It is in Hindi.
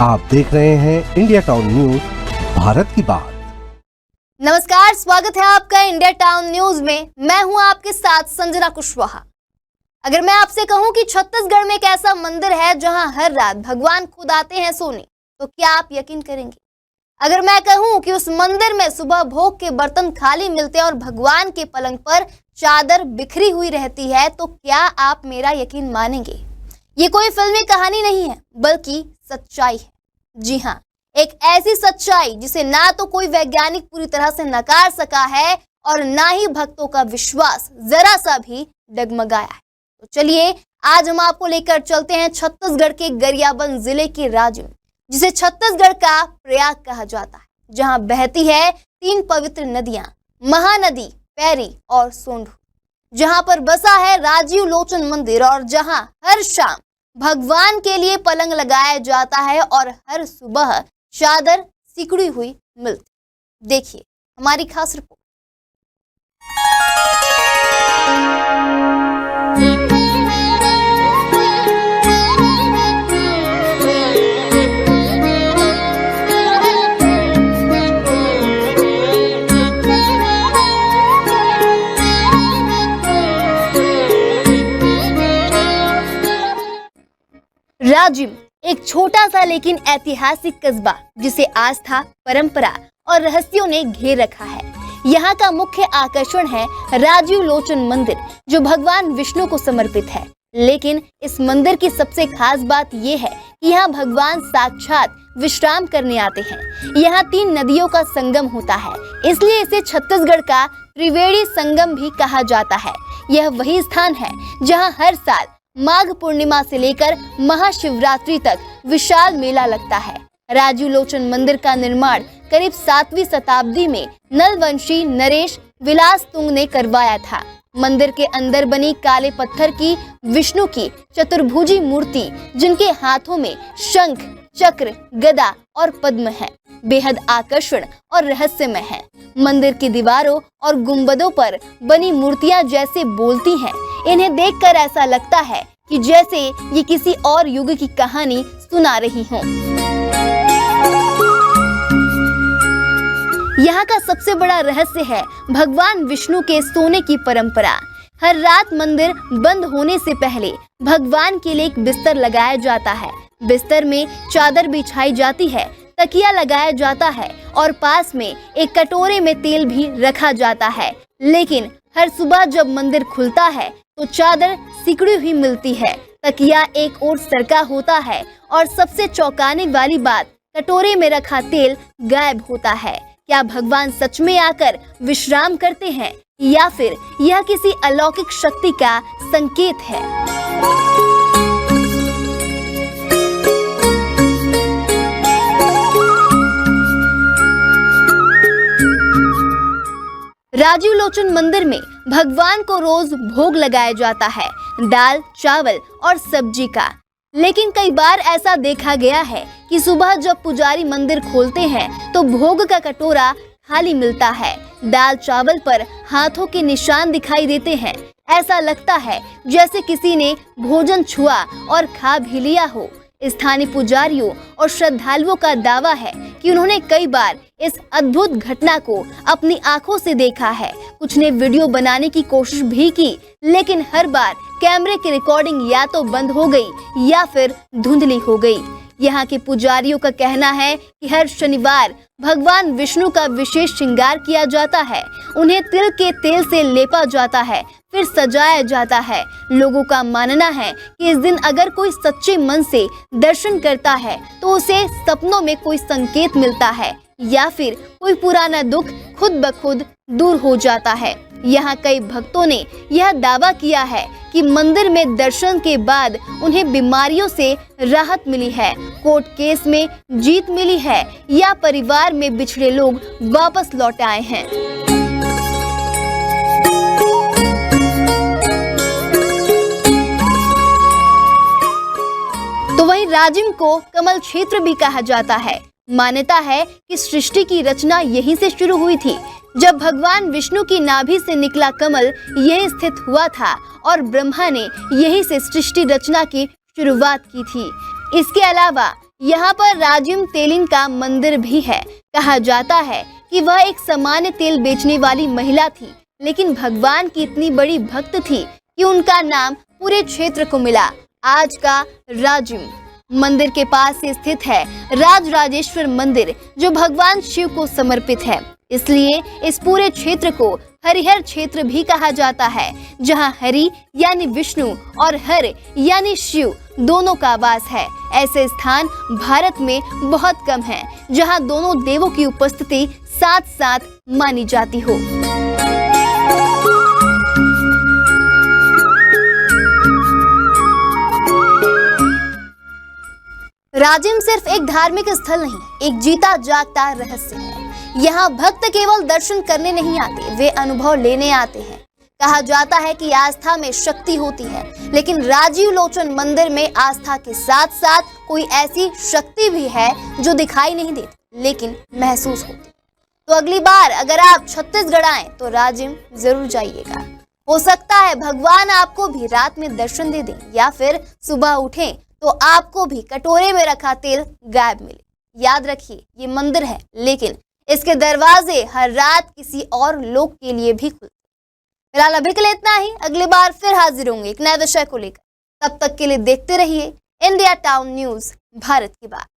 आप देख रहे हैं इंडिया टाउन न्यूज, भारत की बात। नमस्कार, स्वागत है आपका इंडिया टाउन न्यूज में। मैं हूं आपके साथ संजना कुशवाहा। अगर मैं आपसे कहूं कि छत्तीसगढ़ में एक ऐसा मंदिर है जहां हर रात भगवान खुद आते हैं सोने, तो क्या आप यकीन करेंगे? अगर मैं कहूं कि उस मंदिर में सुबह भोग के बर्तन खाली मिलते हैं और भगवान के पलंग पर चादर बिखरी हुई रहती है, तो क्या आप मेरा यकीन मानेंगे? ये कोई फिल्मी कहानी नहीं है, बल्कि सच्चाई है। जी हाँ, एक ऐसी सच्चाई जिसे ना तो कोई वैज्ञानिक पूरी तरह से नकार सका है और ना ही भक्तों का विश्वास जरा सा भी डगमगाया है। तो चलिए आज हम आपको लेकर चलते हैं छत्तीसगढ़ के गरियाबंद जिले के राज्य में, जिसे छत्तीसगढ़ का प्रयाग कहा जाता है, जहां बहती है 3 पवित्र नदियां, महानदी, पैरी और सोंढू, जहां पर बसा है राजीव लोचन मंदिर और जहां हर शाम भगवान के लिए पलंग लगाया जाता है और हर सुबह चादर सिकुड़ी हुई मिलती। देखिए हमारी खास रिपोर्ट। राजिम एक छोटा सा लेकिन ऐतिहासिक कस्बा, जिसे आस्था, परंपरा और रहस्यों ने घेर रखा है। यहाँ का मुख्य आकर्षण है राजीव लोचन मंदिर, जो भगवान विष्णु को समर्पित है। लेकिन इस मंदिर की सबसे खास बात यह है कि यहाँ भगवान साक्षात विश्राम करने आते हैं। यहाँ 3 नदियों का संगम होता है, इसलिए इसे छत्तीसगढ़ का त्रिवेणी संगम भी कहा जाता है। यह वही स्थान है जहाँ हर साल माघ पूर्णिमा से लेकर महाशिवरात्रि तक विशाल मेला लगता है। राजीव लोचन मंदिर का निर्माण करीब 7वीं शताब्दी में नलवंशी नरेश विलास तुंग ने करवाया था। मंदिर के अंदर बनी काले पत्थर की विष्णु की चतुर्भुजी मूर्ति, जिनके हाथों में शंख, चक्र, गदा और पद्म है, बेहद आकर्षण और रहस्यमय है। मंदिर की दीवारों और गुंबदों पर बनी मूर्तियां जैसे बोलती हैं। इन्हें देखकर ऐसा लगता है कि जैसे ये किसी और युग की कहानी सुना रही हों। यहाँ का सबसे बड़ा रहस्य है भगवान विष्णु के सोने की परंपरा। हर रात मंदिर बंद होने से पहले भगवान के लिए एक बिस्तर लगाया जाता है। बिस्तर में चादर बिछाई जाती है, तकिया लगाया जाता है और पास में एक कटोरे में तेल भी रखा जाता है। लेकिन हर सुबह जब मंदिर खुलता है तो चादर सिकुड़ी हुई मिलती है, तकिया एक ओर सरका होता है और सबसे चौंकाने वाली बात, कटोरे में रखा तेल गायब होता है। क्या भगवान सच में आकर विश्राम करते हैं या फिर यह किसी अलौकिक शक्ति का संकेत है? राजीव लोचन मंदिर में भगवान को रोज भोग लगाया जाता है, दाल, चावल और सब्जी का। लेकिन कई बार ऐसा देखा गया है कि सुबह जब पुजारी मंदिर खोलते हैं तो भोग का कटोरा खाली मिलता है। दाल चावल पर हाथों के निशान दिखाई देते हैं। ऐसा लगता है जैसे किसी ने भोजन छुआ और खा भी लिया हो। स्थानीय पुजारियों और श्रद्धालुओं का दावा है कि उन्होंने कई बार इस अद्भुत घटना को अपनी आंखों से देखा है। कुछ ने वीडियो बनाने की कोशिश भी की, लेकिन हर बार कैमरे की रिकॉर्डिंग या तो बंद हो गई या फिर धुंधली हो गई। यहाँ के पुजारियों का कहना है कि हर शनिवार भगवान विष्णु का विशेष श्रृंगार किया जाता है। उन्हें तिल के तेल से लेपा जाता है, फिर सजाया जाता है। लोगों का मानना है कि इस दिन अगर कोई सच्चे मन से दर्शन करता है तो उसे सपनों में कोई संकेत मिलता है या फिर कोई पुराना दुख खुद ब खुद दूर हो जाता है। यहाँ कई भक्तों ने यह दावा किया है कि मंदिर में दर्शन के बाद उन्हें बीमारियों से राहत मिली है, कोर्ट केस में जीत मिली है या परिवार में बिछड़े लोग वापस लौट आए हैं। तो वहीं राजिम को कमल क्षेत्र भी कहा जाता है। मान्यता है कि सृष्टि की रचना यहीं से शुरू हुई थी। जब भगवान विष्णु की नाभि से निकला कमल यहीं स्थित हुआ था और ब्रह्मा ने यहीं से सृष्टि रचना की शुरुआत की थी। इसके अलावा यहाँ पर राजिम तेलिंग का मंदिर भी है। कहा जाता है कि वह एक सामान्य तेल बेचने वाली महिला थी, लेकिन भगवान की इतनी बड़ी भक्त थी कि उनका नाम पूरे क्षेत्र को मिला। आज का राजिम मंदिर के पास ही स्थित है राजराजेश्वर मंदिर, जो भगवान शिव को समर्पित है। इसलिए इस पूरे क्षेत्र को हरिहर क्षेत्र भी कहा जाता है, जहां हरि यानी विष्णु और हर यानी शिव दोनों का वास है। ऐसे स्थान भारत में बहुत कम हैं, जहां दोनों देवों की उपस्थिति साथ साथ मानी जाती हो। राजिम सिर्फ एक धार्मिक स्थल नहीं, एक जीता जागता रहस्य है। यहाँ भक्त केवल दर्शन करने नहीं आते, वे अनुभव लेने आते हैं। कहा जाता है कि आस्था में शक्ति होती है, लेकिन राजीव लोचन मंदिर में आस्था के साथ साथ कोई ऐसी शक्ति भी है जो दिखाई नहीं देती, लेकिन महसूस होती। तो अगली बार अगर आप छत्तीसगढ़ आए तो राजिम जरूर जाइएगा। हो सकता है भगवान आपको भी रात में दर्शन दे दें, या फिर सुबह उठें तो आपको भी कटोरे में रखा तेल गायब मिले। याद रखिए, ये मंदिर है, लेकिन इसके दरवाजे हर रात किसी और लोग के लिए भी खुलते। फिलहाल अभी के लिए इतना ही। अगली बार फिर हाजिर होंगे एक नए विषय को लेकर। तब तक के लिए देखते रहिए इंडिया टाउन न्यूज, भारत की बात।